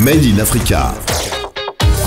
Made in Africa.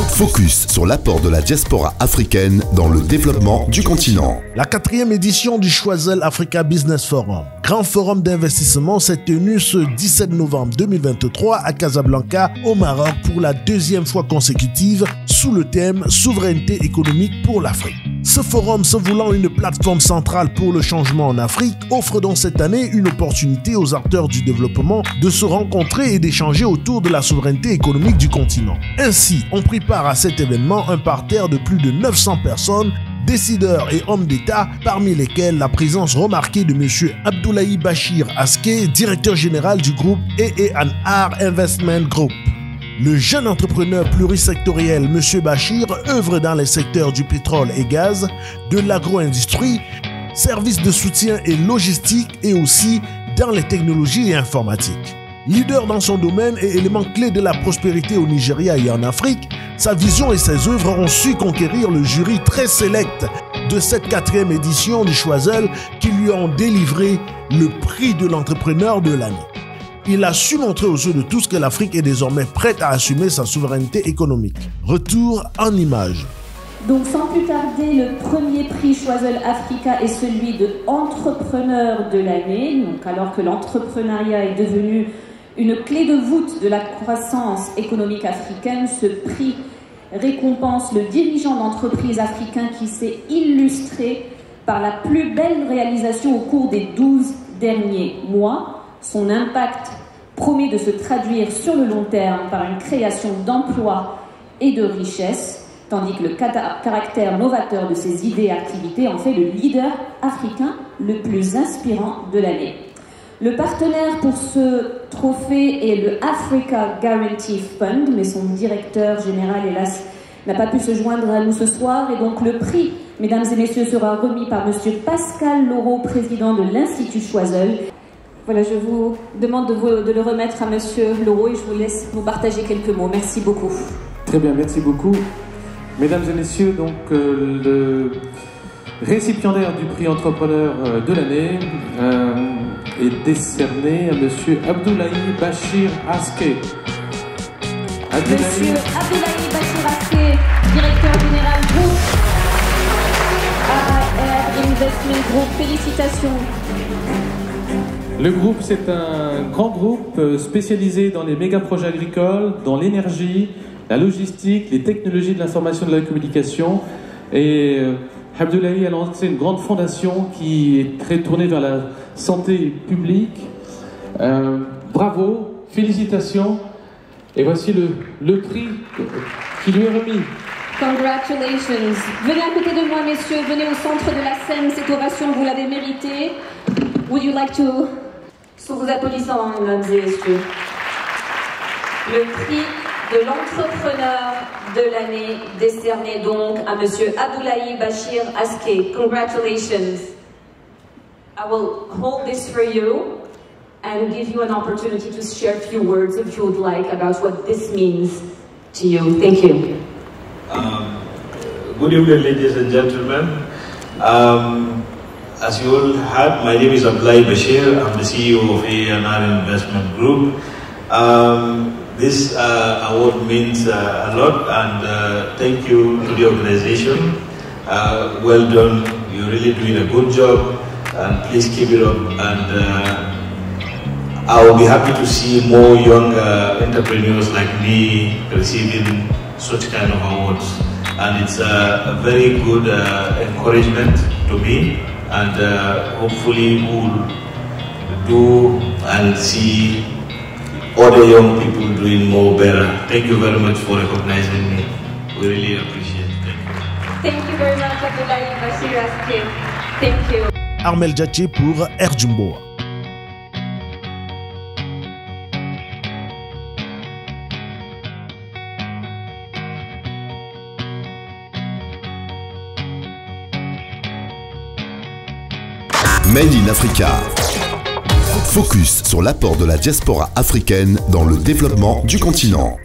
Focus sur l'apport de la diaspora africaine dans le développement du continent. La 4e édition du Choiseul Africa Business Forum, grand forum d'investissement, s'est tenue ce 17 novembre 2023 à Casablanca, au Maroc, pour la 2e fois consécutive sous le thème « Souveraineté économique pour l'Afrique ». Ce forum, se voulant une plateforme centrale pour le changement en Afrique, offre donc cette année une opportunité aux acteurs du développement de se rencontrer et d'échanger autour de la souveraineté économique du continent. Ainsi, on prit part à cet événement un parterre de plus de 900 personnes, décideurs et hommes d'État, parmi lesquels la présence remarquée de M. Abdoulaye Bachir Aske, directeur général du groupe EE&R Investment Group. Le jeune entrepreneur plurisectoriel M. Bachir œuvre dans les secteurs du pétrole et gaz, de l'agro-industrie, services de soutien et logistique et aussi dans les technologies et informatiques. Leader dans son domaine et élément clé de la prospérité au Nigeria et en Afrique, sa vision et ses œuvres ont su conquérir le jury très sélect de cette 4e édition du Choiseul qui lui ont délivré le prix de l'entrepreneur de l'année. Il a su montrer aux yeux de tous que l'Afrique est désormais prête à assumer sa souveraineté économique. Retour en images. Donc sans plus tarder, le premier prix Choiseul Africa est celui de entrepreneur de l'année. Donc alors que l'entrepreneuriat est devenu une clé de voûte de la croissance économique africaine, ce prix récompense le dirigeant d'entreprise africain qui s'est illustré par la plus belle réalisation au cours des 12 derniers mois. Son impact promet de se traduire sur le long terme par une création d'emplois et de richesses, tandis que le caractère novateur de ses idées et activités en fait le leader africain le plus inspirant de l'année. Le partenaire pour ce trophée est le Africa Guarantee Fund, mais son directeur général, hélas, n'a pas pu se joindre à nous ce soir. Et donc le prix, mesdames et messieurs, sera remis par M. Pascal Laureau, président de l'Institut Choiseul. Voilà, je vous demande de le remettre à M. Laureau et je vous laisse nous partager quelques mots. Merci beaucoup. Très bien, merci beaucoup. Mesdames et messieurs, donc le récipiendaire du prix entrepreneur de l'année est décerné à M. Abdoulaye Bachir Aske. Monsieur Abdoulaye Bachir Aske, directeur général groupe AAR Investment Group, félicitations. Le groupe, c'est un grand groupe spécialisé dans les méga-projets agricoles, dans l'énergie, la logistique, les technologies de l'information et de la communication. Et Abdoulaye a lancé une grande fondation qui est très tournée vers la santé publique. Bravo, félicitations. Et voici le prix qui lui est remis. Congratulations. Venez à côté de moi, messieurs. Venez au centre de la scène. Cette ovation, vous l'avez méritée. Would you like to... Sous vos applaudissements, mesdames et messieurs. Le prix de l'entrepreneur de l'année décerné donc à M. Abdoulaye Bachir Aske. Congratulations. I will hold this for you and give you an opportunity to share a few words, if you would like, about what this means to you. Thank you. Good evening, ladies and gentlemen. As you all heard, my name is Abdoulaye Bachir. I'm the CEO of EE&R Investment Group. This award means a lot, and thank you to the organization. Well done. You're really doing a good job, and please keep it up. And I will be happy to see more young entrepreneurs like me receiving such kind of awards. And it's a very good encouragement to me. And hopefully we'll do and see other young people doing more better. Thank you very much for recognizing me. We really appreciate it. Thank you very much, Abdoulaye Bachir Aske. Thank you. Armel Djatché pour Air Jumbo. Made in Africa. Focus sur l'apport de la diaspora africaine dans le développement du continent.